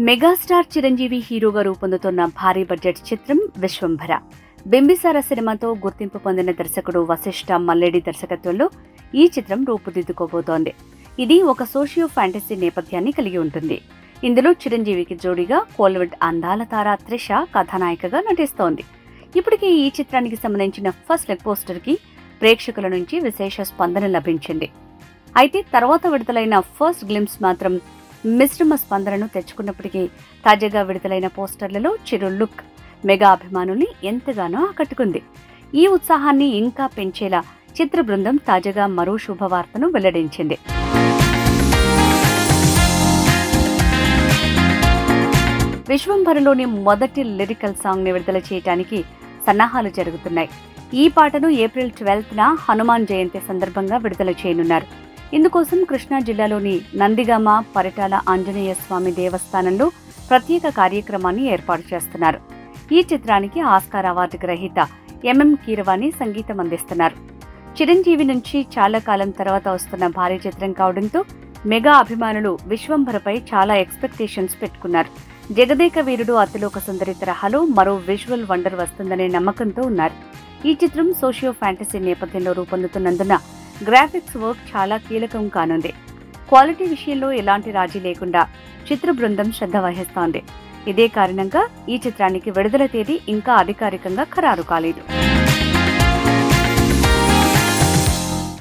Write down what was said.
Megastar Chiranjeevi హీరోగా రూపొందుతున్న భారీ బడ్జెట్ చిత్రం విశ్వంభర. బింబిసార సినిమాతో గుర్తింపు పొందిన దర్శకుడు వశిష్ఠ మల్లెడి దర్శకత్వంలో ఈ చిత్రం రూపుదిద్దుకోబోతోంది. ఇది ఒక సోషియో ఫ్యాంటసీ నేపథ్యాన్ని కలిగి ఉంటుంది. ఇందులో చిరంజీవికి జోడీగా కోలీవుడ్ అందాల తార త్రిష కథానాయికగా నటిస్తోంది. ఇప్పటికే ఈ చిత్రానికి సంబంధించిన ఫస్ట్ లుక్ పోస్టర్ కి ప్రేక్షకుల నుంచి విశేష స్పందన లభించింది. అయితే తర్వాత విడుదలైన ఫస్ట్ గ్లింప్స్ మాత్రం మిశ్రమ స్పందనను తెచ్చుకున్నప్పటికీ తాజాగా విడుదలైన పోస్టర్లలో చిరు లుక్ మెగా అభిమానుల్ని ఎంతగానో ఆకట్టుకుంది. ఈ ఉత్సాహాన్ని ఇంకా పెంచేలా చిత్ర బృందం తాజాగా మరో శుభవార్తను వెల్లడించింది. విశ్వంభరలోని మొదటి లిరికల్ సాంగ్ ని విడుదల చేయడానికి సన్నాహాలు జరుగుతున్నాయి. ఈ పాటను ఏప్రిల్ 12న హనుమాన్ జయంతి సందర్భంగా విడుదల చేయనున్నారు. ఇందుకోసం కృష్ణా జిల్లాలోని నందిగామ పరిటాల ఆంజనేయ స్వామి దేవస్థానంలో ప్రత్యేక కార్యక్రమాన్ని ఏర్పాటు చేస్తున్నారు. ఈ చిత్రానికి ఆస్కార్ అవార్డు గ్రహీత ఎంఎం కీరవాణి సంగీతం అందిస్తున్నారు. చిరంజీవి నుంచి చాలా కాలం తర్వాత వస్తున్న భారీ చిత్రం కావడంతో మెగా అభిమానులు విశ్వంభరపై చాలా ఎక్స్పెక్టేషన్స్ పెట్టుకున్నారు. జగదేక వీరుడు అతిలోక సుందరి తరహాలో మరో విజువల్ వండర్ వస్తుందనే నమ్మకంతో ఉన్నారు. ఈ చిత్రం సోషియో ఫ్యాంటసీ నేపథ్యంలో రూపొందుతున్నందున గ్రాఫిక్స్ వర్క్ చాలా కీలకం కానుంది. క్వాలిటీ విషయంలో ఎలాంటి రాజీ లేకుండా చిత్ర బృందం శ్రద్ధ వహిస్తోంది. ఇదే కారణంగా ఈ చిత్రానికి విడుదల తేదీ ఇంకా అధికారికంగా ఖరారు కాలేదు.